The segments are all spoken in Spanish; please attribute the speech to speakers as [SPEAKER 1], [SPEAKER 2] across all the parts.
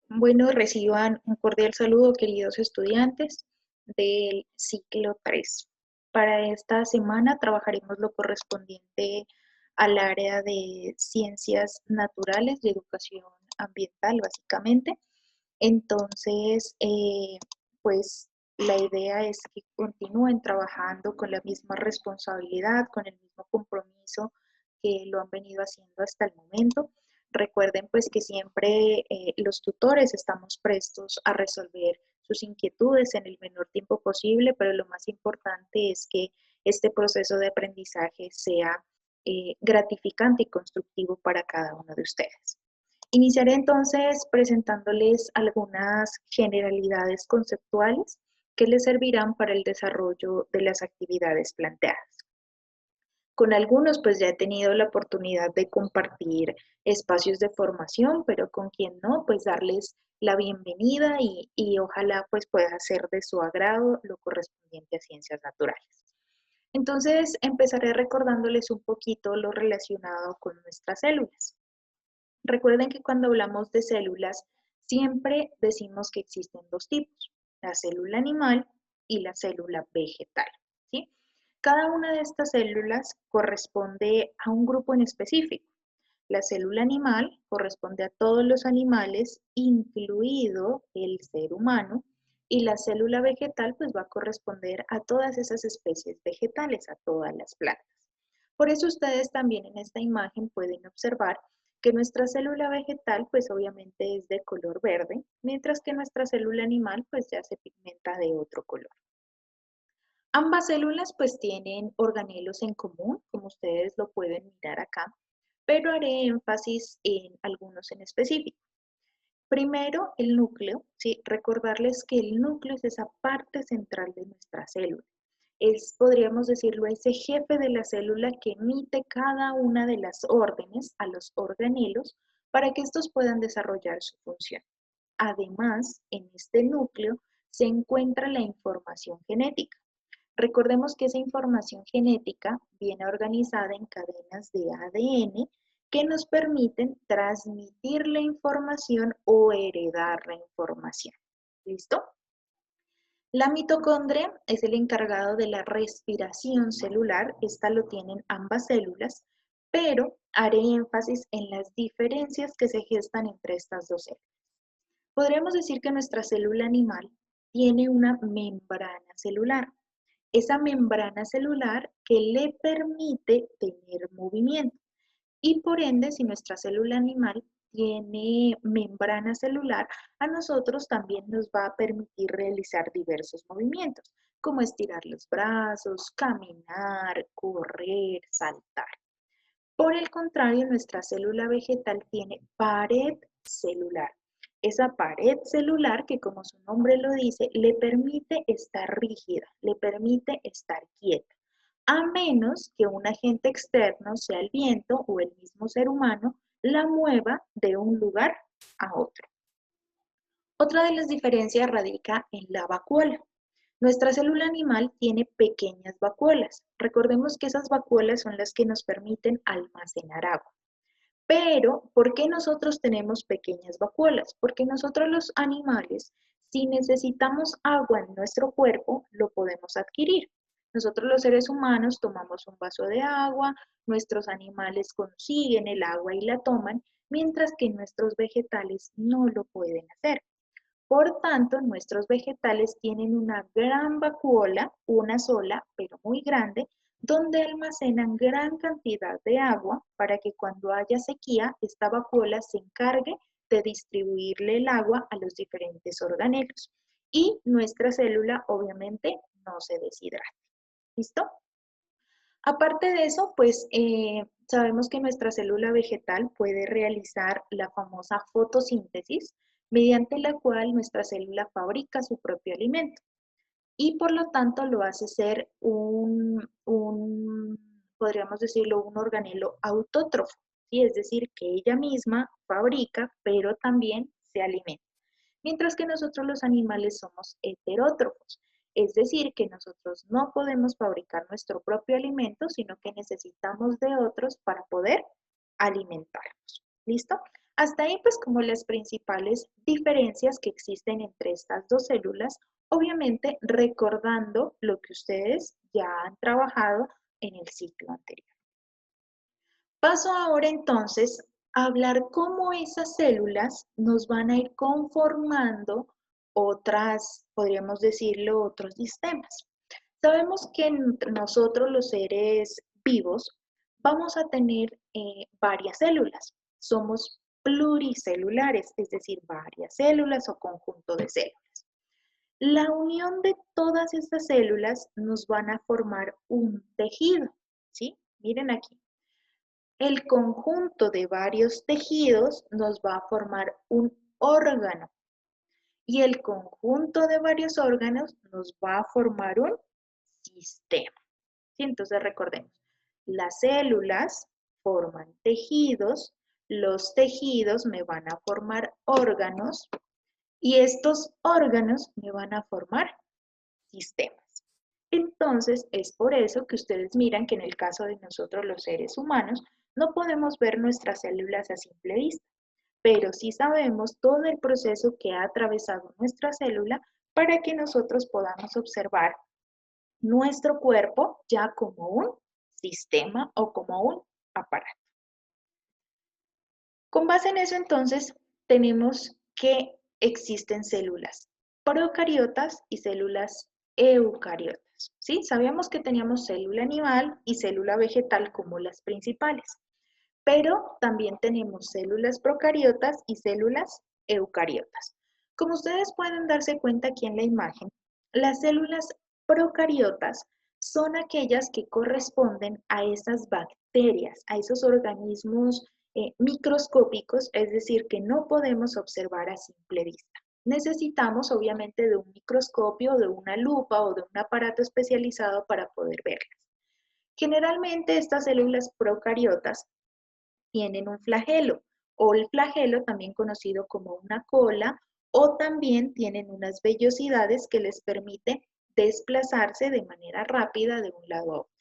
[SPEAKER 1] Bueno, reciban un cordial saludo, queridos estudiantes del ciclo 3. Para esta semana trabajaremos lo correspondiente al área de ciencias naturales y educación ambiental, básicamente. Entonces, pues la idea es que continúen trabajando con la misma responsabilidad, con el mismo compromiso que lo han venido haciendo hasta el momento. Recuerden pues que siempre los tutores estamos prestos a resolver sus inquietudes en el menor tiempo posible, pero lo más importante es que este proceso de aprendizaje sea gratificante y constructivo para cada uno de ustedes. Iniciaré entonces presentándoles algunas generalidades conceptuales que les servirán para el desarrollo de las actividades planteadas. Con algunos pues ya he tenido la oportunidad de compartir espacios de formación, pero con quien no, pues darles la bienvenida y ojalá pues pueda ser de su agrado lo correspondiente a ciencias naturales. Entonces empezaré recordándoles un poquito lo relacionado con nuestras células. Recuerden que cuando hablamos de células, siempre decimos que existen dos tipos, la célula animal y la célula vegetal, ¿sí? Cada una de estas células corresponde a un grupo en específico. La célula animal corresponde a todos los animales, incluido el ser humano, y la célula vegetal pues va a corresponder a todas esas especies vegetales, a todas las plantas. Por eso ustedes también en esta imagen pueden observar que nuestra célula vegetal pues obviamente es de color verde, mientras que nuestra célula animal pues ya se pigmenta de otro color. Ambas células pues tienen organelos en común, como ustedes lo pueden mirar acá, pero haré énfasis en algunos en específico. Primero, el núcleo, ¿sí? Recordarles que el núcleo es esa parte central de nuestra célula. Es, podríamos decirlo, ese jefe de la célula que emite cada una de las órdenes a los organelos para que estos puedan desarrollar su función. Además, en este núcleo se encuentra la información genética. Recordemos que esa información genética viene organizada en cadenas de ADN que nos permiten transmitir la información o heredar la información. ¿Listo? La mitocondria es el encargado de la respiración celular, esta lo tienen ambas células, pero haré énfasis en las diferencias que se gestan entre estas dos células. Podríamos decir que nuestra célula animal tiene una membrana celular. Esa membrana celular que le permite tener movimiento. Y por ende, si nuestra célula animal tiene membrana celular, a nosotros también nos va a permitir realizar diversos movimientos, como estirar los brazos, caminar, correr, saltar. Por el contrario, nuestra célula vegetal tiene pared celular. Esa pared celular que, como su nombre lo dice, le permite estar rígida, le permite estar quieta, a menos que un agente externo, sea el viento o el mismo ser humano, la mueva de un lugar a otro. Otra de las diferencias radica en la vacuola. Nuestra célula animal tiene pequeñas vacuolas. Recordemos que esas vacuolas son las que nos permiten almacenar agua. Pero, ¿por qué nosotros tenemos pequeñas vacuolas? Porque nosotros los animales, si necesitamos agua en nuestro cuerpo, lo podemos adquirir. Nosotros los seres humanos tomamos un vaso de agua, nuestros animales consiguen el agua y la toman, mientras que nuestros vegetales no lo pueden hacer. Por tanto, nuestros vegetales tienen una gran vacuola, una sola, pero muy grande, donde almacenan gran cantidad de agua para que cuando haya sequía, esta vacuola se encargue de distribuirle el agua a los diferentes organelos. Y nuestra célula, obviamente, no se deshidrata. ¿Listo? Aparte de eso, pues sabemos que nuestra célula vegetal puede realizar la famosa fotosíntesis, mediante la cual nuestra célula fabrica su propio alimento y por lo tanto lo hace ser podríamos decirlo, un organelo autótrofo, ¿sí? Es decir, que ella misma fabrica, pero también se alimenta. Mientras que nosotros los animales somos heterótrofos, es decir, que nosotros no podemos fabricar nuestro propio alimento, sino que necesitamos de otros para poder alimentarnos. ¿Listo? Hasta ahí pues como las principales diferencias que existen entre estas dos células, obviamente recordando lo que ustedes ya han trabajado en el ciclo anterior. Paso ahora entonces a hablar cómo esas células nos van a ir conformando otras, podríamos decirlo, otros sistemas. Sabemos que nosotros los seres vivos vamos a tener varias células. Somos pluricelulares, es decir, varias células o conjunto de células. La unión de todas estas células nos van a formar un tejido, ¿sí? Miren aquí. El conjunto de varios tejidos nos va a formar un órgano y el conjunto de varios órganos nos va a formar un sistema. ¿Sí? Entonces recordemos, las células forman tejidos, los tejidos me van a formar órganos y estos órganos me van a formar sistemas. Entonces, es por eso que ustedes miran que en el caso de nosotros los seres humanos, no podemos ver nuestras células a simple vista, pero sí sabemos todo el proceso que ha atravesado nuestra célula para que nosotros podamos observar nuestro cuerpo ya como un sistema o como un aparato. Con base en eso, entonces, tenemos que existen células procariotas y células eucariotas. ¿Sí? Sabíamos que teníamos célula animal y célula vegetal como las principales, pero también tenemos células procariotas y células eucariotas. Como ustedes pueden darse cuenta aquí en la imagen, las células procariotas son aquellas que corresponden a esas bacterias, a esos organismos microscópicos, es decir, que no podemos observar a simple vista. Necesitamos obviamente de un microscopio, de una lupa o de un aparato especializado para poder verlas. Generalmente estas células procariotas tienen un flagelo o el flagelo también conocido como una cola o también tienen unas vellosidades que les permite desplazarse de manera rápida de un lado a otro.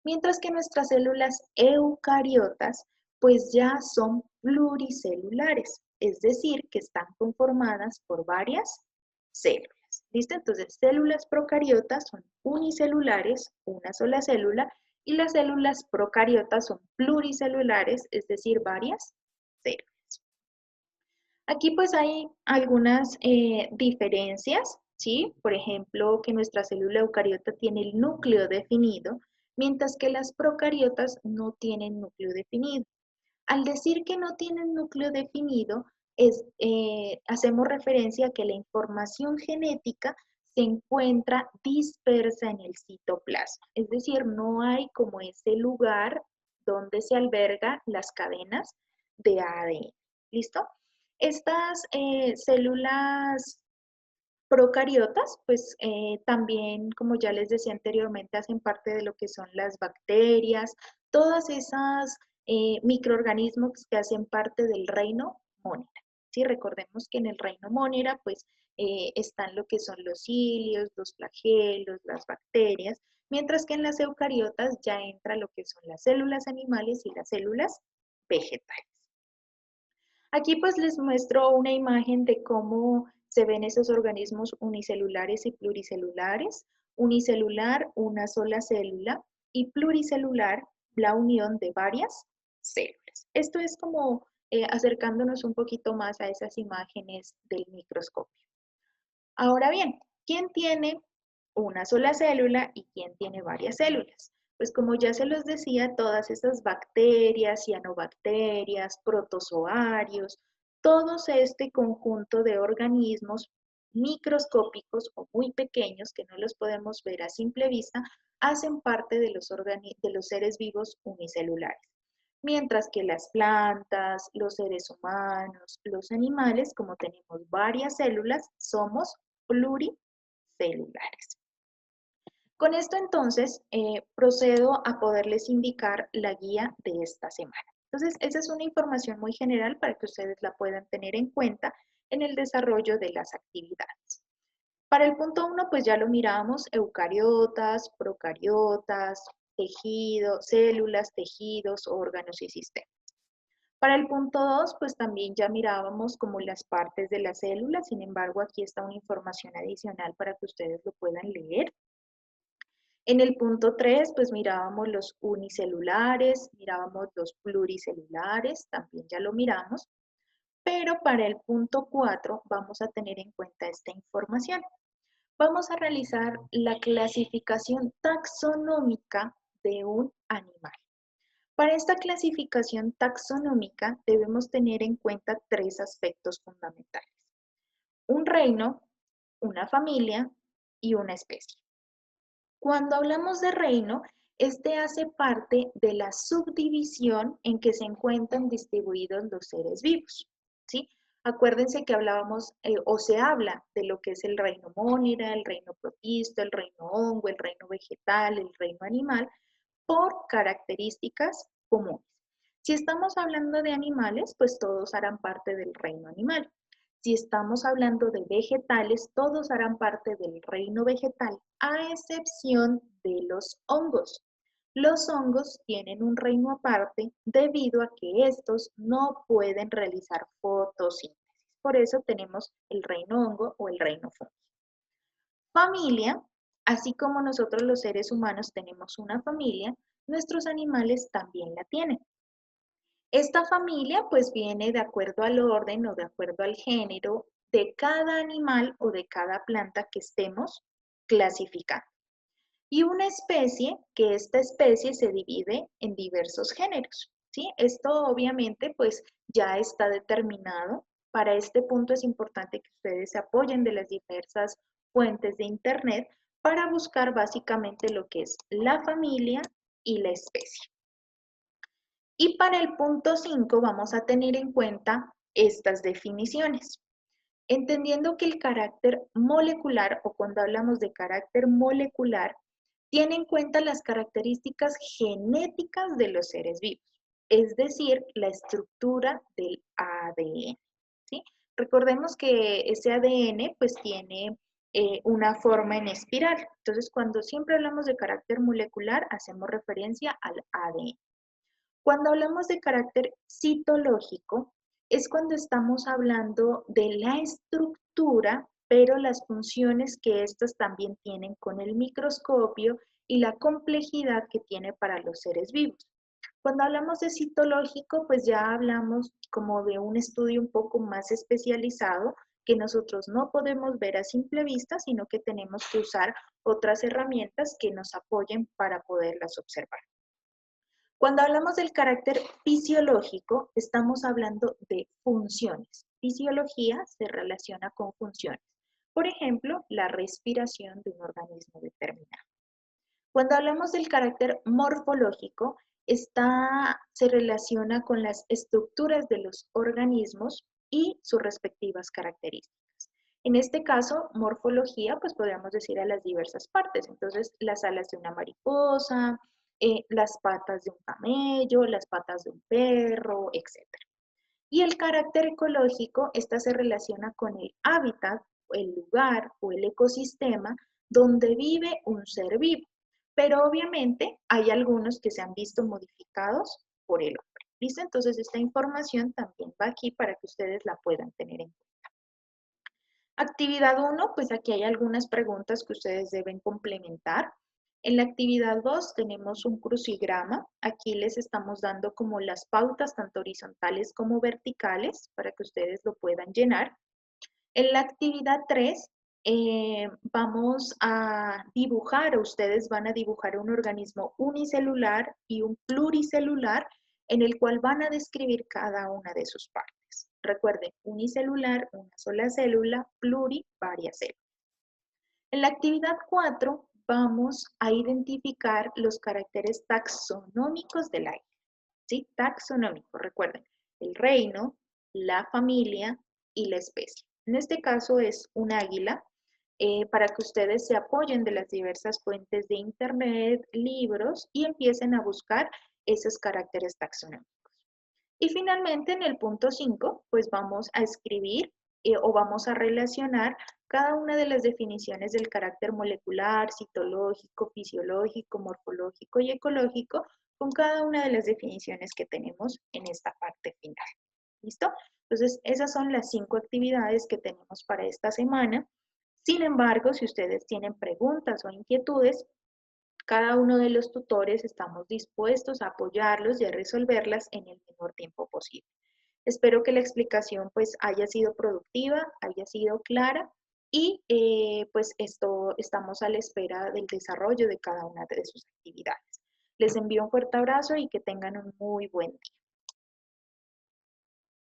[SPEAKER 1] Mientras que nuestras células eucariotas pues ya son pluricelulares, es decir, que están conformadas por varias células. ¿Listo? Entonces, células procariotas son unicelulares, una sola célula, y las células procariotas son pluricelulares, es decir, varias células. Aquí pues hay algunas diferencias, ¿sí? Por ejemplo, que nuestra célula eucariota tiene el núcleo definido, mientras que las procariotas no tienen núcleo definido. Al decir que no tienen núcleo definido, hacemos referencia a que la información genética se encuentra dispersa en el citoplasma, es decir, no hay como ese lugar donde se albergan las cadenas de ADN. ¿Listo? Estas células procariotas, pues también, como ya les decía anteriormente, hacen parte de lo que son las bacterias, todas esas microorganismos que hacen parte del reino Monera. ¿Sí? Recordemos que en el reino Monera, pues están lo que son los cilios, los flagelos, las bacterias, mientras que en las eucariotas ya entra lo que son las células animales y las células vegetales. Aquí pues les muestro una imagen de cómo se ven esos organismos unicelulares y pluricelulares. Unicelular, una sola célula, y pluricelular, la unión de varias células. Esto es como acercándonos un poquito más a esas imágenes del microscopio. Ahora bien, ¿quién tiene una sola célula y quién tiene varias células? Pues como ya se los decía, todas esas bacterias, cianobacterias, protozoarios, todos este conjunto de organismos microscópicos o muy pequeños que no los podemos ver a simple vista, hacen parte de los seres vivos unicelulares. Mientras que las plantas, los seres humanos, los animales, como tenemos varias células, somos pluricelulares. Con esto entonces procedo a poderles indicar la guía de esta semana. Entonces, esa es una información muy general para que ustedes la puedan tener en cuenta en el desarrollo de las actividades. Para el punto 1, pues ya lo miramos, eucariotas, procariotas, tejidos, células, tejidos, órganos y sistemas. Para el punto 2, pues también ya mirábamos como las partes de la célula, sin embargo, aquí está una información adicional para que ustedes lo puedan leer. En el punto 3, pues mirábamos los unicelulares, mirábamos los pluricelulares, también ya lo miramos, pero para el punto 4 vamos a tener en cuenta esta información. Vamos a realizar la clasificación taxonómica de un animal. Para esta clasificación taxonómica debemos tener en cuenta tres aspectos fundamentales: un reino, una familia y una especie. Cuando hablamos de reino, este hace parte de la subdivisión en que se encuentran distribuidos los seres vivos, ¿sí? Acuérdense que hablábamos o se habla de lo que es el reino mónida, el reino protista, el reino hongo, el reino vegetal, el reino animal, por características comunes. Si estamos hablando de animales, pues todos harán parte del reino animal. Si estamos hablando de vegetales, todos harán parte del reino vegetal, a excepción de los hongos. Los hongos tienen un reino aparte debido a que estos no pueden realizar fotosíntesis. Por eso tenemos el reino hongo o el reino fungi. Familia, así como nosotros los seres humanos tenemos una familia, nuestros animales también la tienen. Esta familia pues viene de acuerdo al orden o de acuerdo al género de cada animal o de cada planta que estemos clasificando. Y una especie, que esta especie se divide en diversos géneros, ¿sí? Esto obviamente pues ya está determinado. Para este punto es importante que ustedes se apoyen de las diversas fuentes de internet para buscar básicamente lo que es la familia y la especie. Y para el punto 5 vamos a tener en cuenta estas definiciones. Entendiendo que el carácter molecular, o cuando hablamos de carácter molecular, tiene en cuenta las características genéticas de los seres vivos, es decir, la estructura del ADN, ¿sí? Recordemos que ese ADN pues tiene una forma en espiral. Entonces, cuando siempre hablamos de carácter molecular, hacemos referencia al ADN. Cuando hablamos de carácter citológico, es cuando estamos hablando de la estructura, pero las funciones que estas también tienen con el microscopio y la complejidad que tiene para los seres vivos. Cuando hablamos de citológico, pues ya hablamos como de un estudio un poco más especializado que nosotros no podemos ver a simple vista, sino que tenemos que usar otras herramientas que nos apoyen para poderlas observar. Cuando hablamos del carácter fisiológico, estamos hablando de funciones. Fisiología se relaciona con funciones. Por ejemplo, la respiración de un organismo determinado. Cuando hablamos del carácter morfológico, se relaciona con las estructuras de los organismos y sus respectivas características. En este caso, morfología, pues podríamos decir a las diversas partes. Entonces, las alas de una mariposa, las patas de un camello, las patas de un perro, etc. Y el carácter ecológico, esta se relaciona con el hábitat, el lugar o el ecosistema donde vive un ser vivo. Pero obviamente hay algunos que se han visto modificados por el hombre. ¿Listo? Entonces esta información también va aquí para que ustedes la puedan tener en cuenta. Actividad 1, pues aquí hay algunas preguntas que ustedes deben complementar. En la actividad 2 tenemos un crucigrama. Aquí les estamos dando como las pautas, tanto horizontales como verticales, para que ustedes lo puedan llenar. En la actividad 3 vamos a dibujar, ustedes van a dibujar un organismo unicelular y un pluricelular en el cual van a describir cada una de sus partes. Recuerden, unicelular, una sola célula, pluri, varias células. En la actividad 4 vamos a identificar los caracteres taxonómicos del águila. ¿Sí? Taxonómico, recuerden, el reino, la familia y la especie. En este caso es un águila, para que ustedes se apoyen de las diversas fuentes de internet, libros y empiecen a buscar esos caracteres taxonómicos. Y finalmente en el punto 5, pues vamos a escribir o vamos a relacionar cada una de las definiciones del carácter molecular, citológico, fisiológico, morfológico y ecológico con cada una de las definiciones que tenemos en esta parte final. ¿Listo? Entonces, esas son las 5 actividades que tenemos para esta semana. Sin embargo, si ustedes tienen preguntas o inquietudes, cada uno de los tutores estamos dispuestos a apoyarlos y a resolverlas en el menor tiempo posible. Espero que la explicación pues haya sido productiva, haya sido clara y pues estamos a la espera del desarrollo de cada una de sus actividades. Les envío un fuerte abrazo y que tengan un muy buen día.